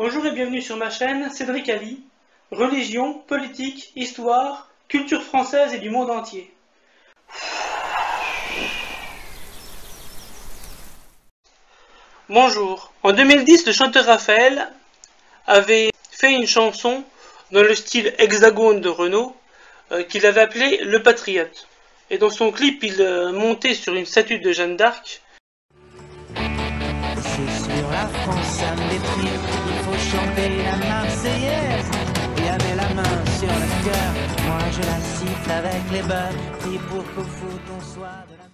Bonjour et bienvenue sur ma chaîne Cédric Ali, religion, politique, histoire, culture française et du monde entier. Bonjour. En 2010, le chanteur Raphaël avait fait une chanson dans le style Hexagone de Renaud qu'il avait appelé Le Patriote. Et dans son clip, il montait sur une statue de Jeanne d'Arc. C'est sur la France, ça me déprime. Il faut chanter la Marseillaise. Et avec la main sur le cœur, moi je la siffle avec les beurs. Prie pour qu'au foot on soit de la...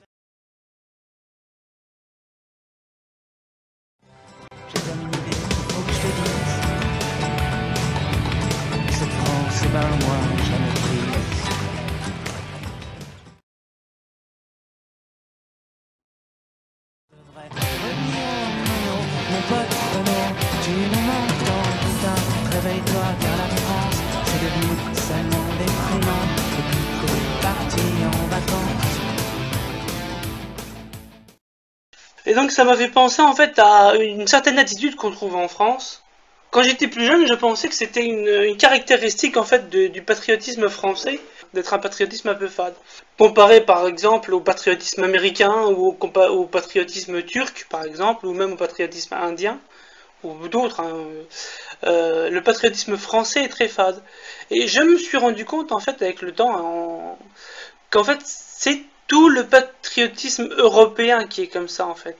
J'ai comme une idée, faut que je te dise. Cette France, eh ben moi je la méprise. Mon pote Renaud, tu nous manques tant, putain, réveille-toi car la France, c'est devenu seulement déprimant, depuis que t'es parti en vacances. Et donc ça m'avait pensé en fait à une certaine attitude qu'on trouve en France. Quand j'étais plus jeune, je pensais que c'était une caractéristique en fait du patriotisme français, d'être un patriotisme un peu fade. Comparé par exemple au patriotisme américain ou au patriotisme turc par exemple, ou même au patriotisme indien, ou d'autres, le patriotisme français est très fade. Et je me suis rendu compte en fait avec le temps qu'en fait c'est tout le patriotisme européen qui est comme ça en fait.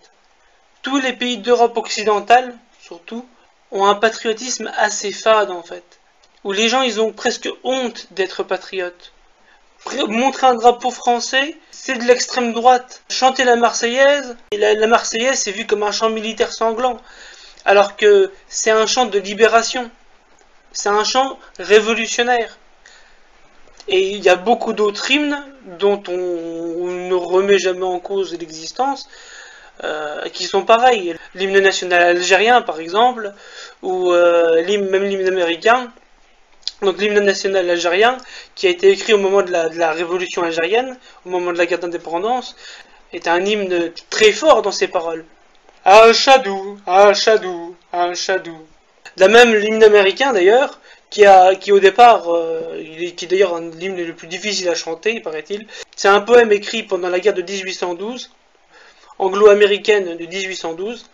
Tous les pays d'Europe occidentale, surtout, ont un patriotisme assez fade en fait. Où les gens ils ont presque honte d'être patriotes. Montrer un drapeau français, c'est de l'extrême droite. Chanter la Marseillaise, et la Marseillaise c'est vu comme un chant militaire sanglant. Alors que c'est un chant de libération. C'est un chant révolutionnaire. Et il y a beaucoup d'autres hymnes dont on ne remet jamais en cause l'existence, qui sont pareils. L'hymne national algérien par exemple, ou même l'hymne américain. Donc l'hymne national algérien, qui a été écrit au moment de la révolution algérienne, au moment de la guerre d'indépendance, est un hymne très fort dans ses paroles. Al-Shadou, Al-Shadou, Al-Shadou. De même l'hymne américain d'ailleurs, qui au départ, qui est d'ailleurs l'hymne le plus difficile à chanter, paraît-il. C'est un poème écrit pendant la guerre de 1812, anglo-américaine de 1812.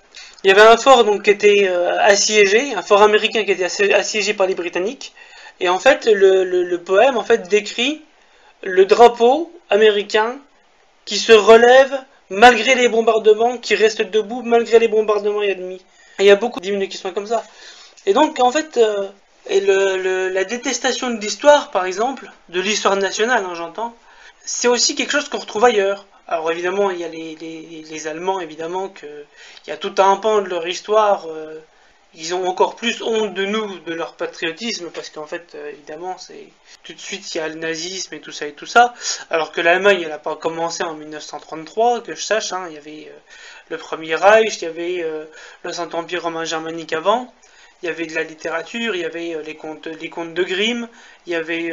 Il y avait un fort donc qui était assiégé, un fort américain qui était assiégé par les Britanniques. Et en fait, le poème en fait décrit le drapeau américain qui se relève malgré les bombardements, qui reste debout malgré les bombardements ennemis. Et il y a beaucoup d'hymnes qui sont comme ça. Et donc en fait, la détestation de l'histoire, par exemple, de l'histoire nationale, hein, j'entends, c'est aussi quelque chose qu'on retrouve ailleurs. Alors évidemment, il y a les Allemands, évidemment, il y a tout un pan de leur histoire. Ils ont encore plus honte de nous, de leur patriotisme, parce qu'en fait, évidemment, c'est tout de suite il y a le nazisme et tout ça, alors que l'Allemagne, elle n'a pas commencé en 1933, que je sache, hein, il y avait le Premier Reich, il y avait le Saint-Empire romain germanique avant, il y avait de la littérature, il y avait les contes de Grimm, il y avait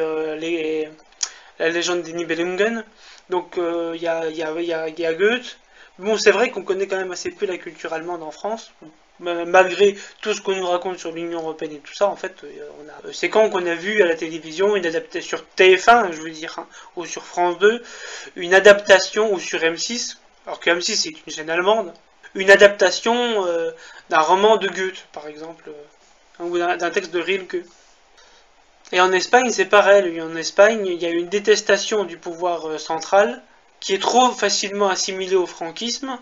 la légende des Nibelungen, donc il y a Goethe. Bon, c'est vrai qu'on connaît quand même assez peu la culture allemande en France, malgré tout ce qu'on nous raconte sur l'Union Européenne et tout ça. En fait, c'est quand qu'on a vu à la télévision une adaptation sur TF1, je veux dire, hein, ou sur France 2, une adaptation, ou sur M6, alors que M6 c'est une chaîne allemande, une adaptation d'un roman de Goethe, par exemple, ou d'un texte de Rilke. Et en Espagne, c'est pareil. En Espagne, il y a une détestation du pouvoir central qui est trop facilement assimilé au franquisme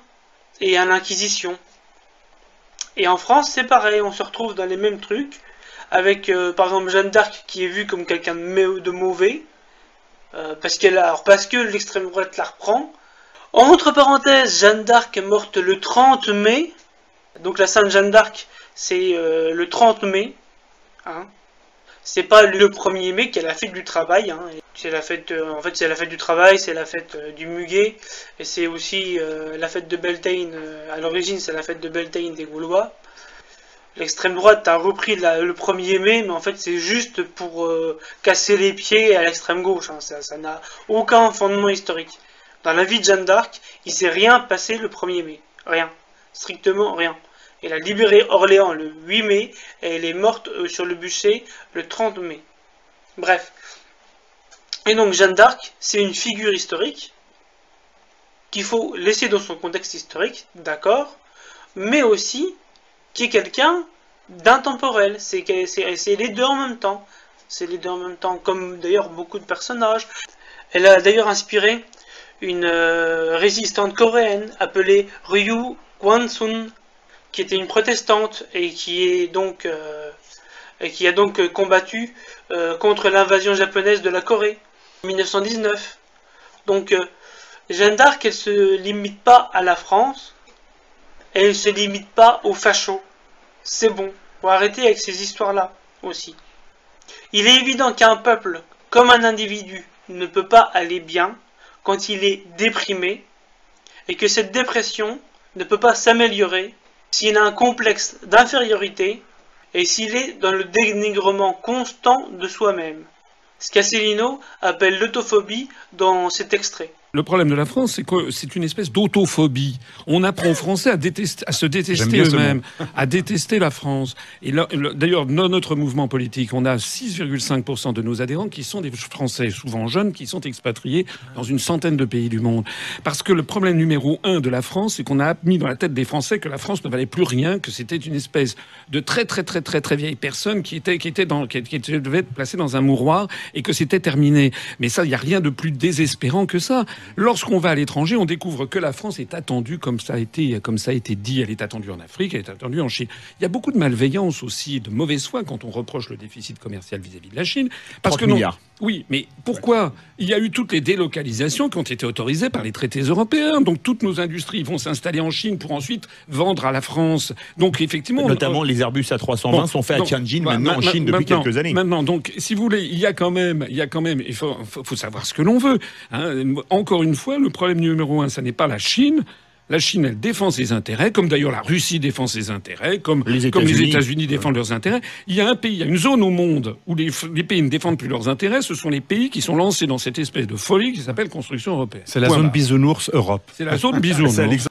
et à l'Inquisition. Et en France, c'est pareil, on se retrouve dans les mêmes trucs, avec par exemple Jeanne d'Arc qui est vue comme quelqu'un de mauvais, parce que l'extrême droite la reprend. Entre parenthèses, Jeanne d'Arc est morte le 30 mai, donc la Sainte Jeanne d'Arc, c'est le 30 mai, hein. C'est pas le 1er mai qui est la fête du travail, hein. C'est la fête, en fait c'est la fête du travail, c'est la fête du muguet, et c'est aussi la fête de Beltane, à l'origine c'est la fête de Beltane des Gaulois. L'extrême droite a repris le 1er mai, mais en fait c'est juste pour casser les pieds à l'extrême gauche, hein. Ça n'a aucun fondement historique. Dans la vie de Jeanne d'Arc, il s'est rien passé le 1er mai, rien, strictement rien. Elle a libéré Orléans le 8 mai et elle est morte sur le bûcher le 30 mai. Bref. Et donc Jeanne d'Arc, c'est une figure historique qu'il faut laisser dans son contexte historique, d'accord, mais aussi qui est quelqu'un d'intemporel. C'est les deux en même temps. C'est les deux en même temps, comme d'ailleurs beaucoup de personnages. Elle a d'ailleurs inspiré une résistante coréenne appelée Ryu Kwan-sun, qui était une protestante et qui a donc combattu contre l'invasion japonaise de la Corée en 1919. Donc Jeanne d'Arc, elle se limite pas à la France, elle se limite pas aux fachos. C'est bon, faut arrêter avec ces histoires-là aussi. Il est évident qu'un peuple, comme un individu, ne peut pas aller bien quand il est déprimé, et que cette dépression ne peut pas s'améliorer s'il a un complexe d'infériorité et s'il est dans le dénigrement constant de soi-même. Ce qu'Asselineau appelle l'autophobie dans cet extrait. Le problème de la France, c'est que c'est une espèce d'autophobie. On apprend aux Français à se détester eux-mêmes, à détester la France. Et là, d'ailleurs, dans notre mouvement politique, on a 6,5% de nos adhérents qui sont des Français, souvent jeunes, qui sont expatriés dans une centaine de pays du monde. Parce que le problème numéro 1 de la France, c'est qu'on a mis dans la tête des Français que la France ne valait plus rien, que c'était une espèce de très vieille personne qui devait être placée dans un mouroir et que c'était terminé. Mais ça, il n'y a rien de plus désespérant que ça. Lorsqu'on va à l'étranger, on découvre que la France est attendue, comme ça a été dit, elle est attendue en Afrique, elle est attendue en Chine. Il y a beaucoup de malveillance aussi, de mauvaise foi quand on reproche le déficit commercial vis-à-vis de la Chine. Parce 30 que non, milliards. Oui, mais pourquoi? Il y a eu toutes les délocalisations qui ont été autorisées par les traités européens. Donc toutes nos industries vont s'installer en Chine pour ensuite vendre à la France. Donc effectivement... Notamment les Airbus A320 sont faits à Tianjin, maintenant en Chine depuis quelques années. Maintenant, donc, si vous voulez, il y a quand même, il faut savoir ce que l'on veut. Hein. Encore une fois, le problème numéro 1, ça n'est pas la Chine. La Chine, elle défend ses intérêts, comme d'ailleurs la Russie défend ses intérêts, comme les États-Unis défendent leurs intérêts. Il y a un pays, il y a une zone au monde où les pays ne défendent plus leurs intérêts. Ce sont les pays qui sont lancés dans cette espèce de folie qui s'appelle construction européenne. C'est la zone bisounours Europe. C'est la zone bisounours.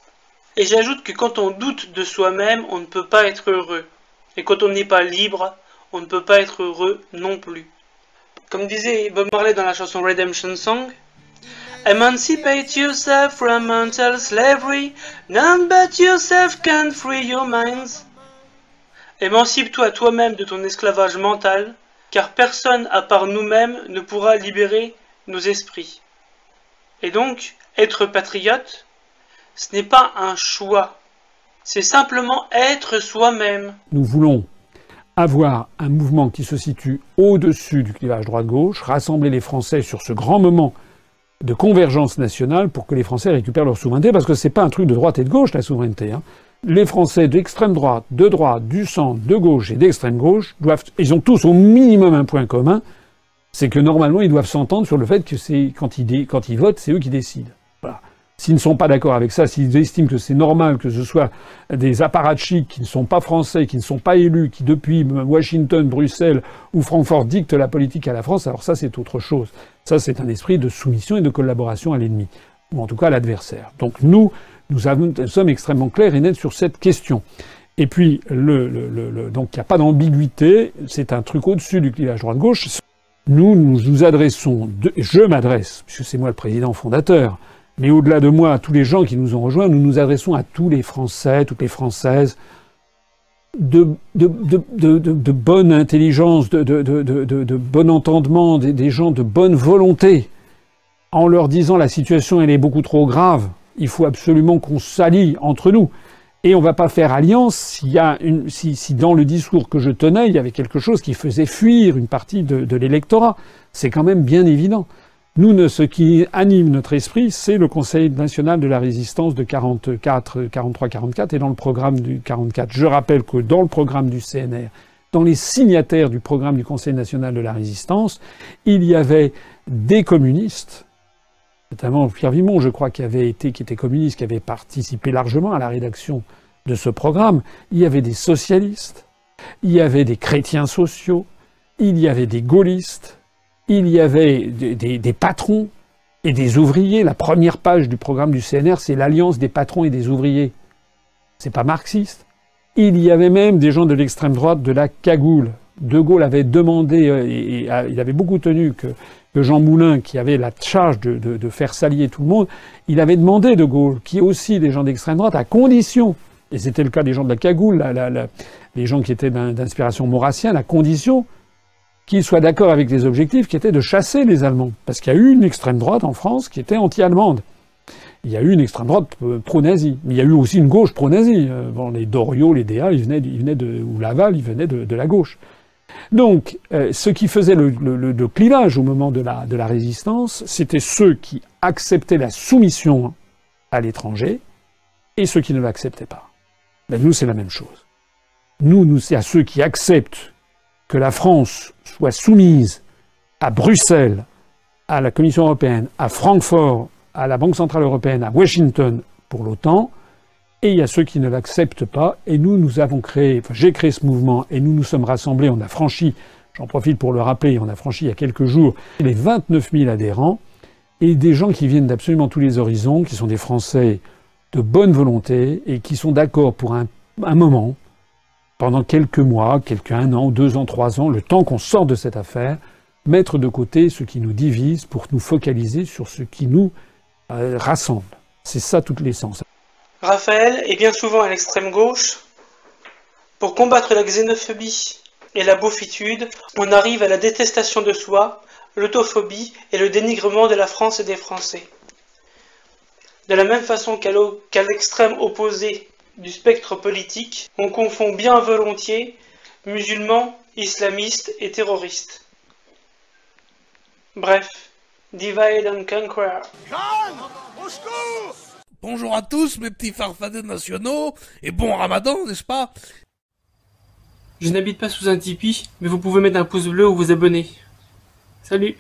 Et j'ajoute que quand on doute de soi-même, on ne peut pas être heureux. Et quand on n'est pas libre, on ne peut pas être heureux non plus. Comme disait Bob Marley dans la chanson Redemption Song, Emancipate yourself from mental slavery, none but yourself can free your minds. Émancipe-toi toi-même de ton esclavage mental, car personne à part nous-mêmes ne pourra libérer nos esprits. Et donc, être patriote, ce n'est pas un choix, c'est simplement être soi-même. Nous voulons avoir un mouvement qui se situe au-dessus du clivage droite-gauche, rassembler les Français sur ce grand moment de convergence nationale pour que les Français récupèrent leur souveraineté, parce que c'est pas un truc de droite et de gauche, la souveraineté. Hein. Les Français d'extrême droite, du centre, de gauche et d'extrême gauche ils ont tous au minimum un point commun, c'est que normalement ils doivent s'entendre sur le fait que c'est quand ils votent, c'est eux qui décident. Voilà. S'ils ne sont pas d'accord avec ça, s'ils estiment que c'est normal que ce soit des apparatchiks qui ne sont pas français, qui ne sont pas élus, qui depuis Washington, Bruxelles ou Francfort dictent la politique à la France, alors ça c'est autre chose. Ça c'est un esprit de soumission et de collaboration à l'ennemi, ou en tout cas à l'adversaire. Donc nous sommes extrêmement clairs et nets sur cette question. Et puis, donc il n'y a pas d'ambiguïté, c'est un truc au-dessus du clivage droite-gauche. Nous nous adressons, je m'adresse, puisque c'est moi le président fondateur, mais au-delà de moi, à tous les gens qui nous ont rejoints, nous nous adressons à tous les Français, toutes les Françaises, de bonne intelligence, de bon entendement, des gens de bonne volonté, en leur disant la situation elle est beaucoup trop grave, il faut absolument qu'on s'allie entre nous. Et on va pas faire alliance si dans le discours que je tenais, il y avait quelque chose qui faisait fuir une partie de l'électorat. C'est quand même bien évident. Nous, ce qui anime notre esprit, c'est le Conseil national de la résistance de 43-44 et dans le programme du 44. Je rappelle que dans le programme du CNR, dans les signataires du programme du Conseil national de la résistance, il y avait des communistes, notamment Pierre Vimont, je crois, qui était communiste, qui avait participé largement à la rédaction de ce programme. Il y avait des socialistes, il y avait des chrétiens sociaux, il y avait des gaullistes, il y avait des patrons et des ouvriers. La première page du programme du CNR, c'est l'alliance des patrons et des ouvriers. C'est pas marxiste. Il y avait même des gens de l'extrême droite de la cagoule. De Gaulle avait demandé, et il avait beaucoup tenu que Jean Moulin, qui avait la charge de faire s'allier tout le monde, il avait demandé, De Gaulle, qui est aussi des gens d'extrême droite, à condition, et c'était le cas des gens de la cagoule, les gens qui étaient d'inspiration maurassienne, à condition qu'ils soient d'accord avec les objectifs qui étaient de chasser les Allemands. Parce qu'il y a eu une extrême droite en France qui était anti-allemande. Il y a eu une extrême droite pro-nazie. Mais il y a eu aussi une gauche pro-nazie. Bon, les Doriot, les DA, ils venaient ou Laval, ils venaient de la gauche. Donc, ce qui faisait le clivage au moment de la résistance, c'était ceux qui acceptaient la soumission à l'étranger et ceux qui ne l'acceptaient pas. Ben, nous, c'est la même chose. Nous, c'est à ceux qui acceptent que la France soit soumise à Bruxelles, à la Commission européenne, à Francfort, à la Banque centrale européenne, à Washington pour l'OTAN, et il y a ceux qui ne l'acceptent pas. Et nous avons créé, j'ai créé ce mouvement, et nous sommes rassemblés, on a franchi, j'en profite pour le rappeler, on a franchi il y a quelques jours les 29 000 adhérents, et des gens qui viennent d'absolument tous les horizons, qui sont des Français de bonne volonté, et qui sont d'accord pour un moment, pendant quelques mois, un an, 2 ans, 3 ans, le temps qu'on sort de cette affaire, mettre de côté ce qui nous divise pour nous focaliser sur ce qui nous rassemble. C'est ça toute l'essence. Raphaël est bien souvent à l'extrême gauche. Pour combattre la xénophobie et la beaufitude, on arrive à la détestation de soi, l'autophobie et le dénigrement de la France et des Français. De la même façon qu'à l'extrême opposé du spectre politique, on confond bien volontiers musulmans, islamistes et terroristes. Bref, divide and conquer. Bonjour à tous mes petits farfadets nationaux, et bon ramadan, n'est-ce pas? Je n'habite pas sous un tipi, mais vous pouvez mettre un pouce bleu ou vous abonner. Salut!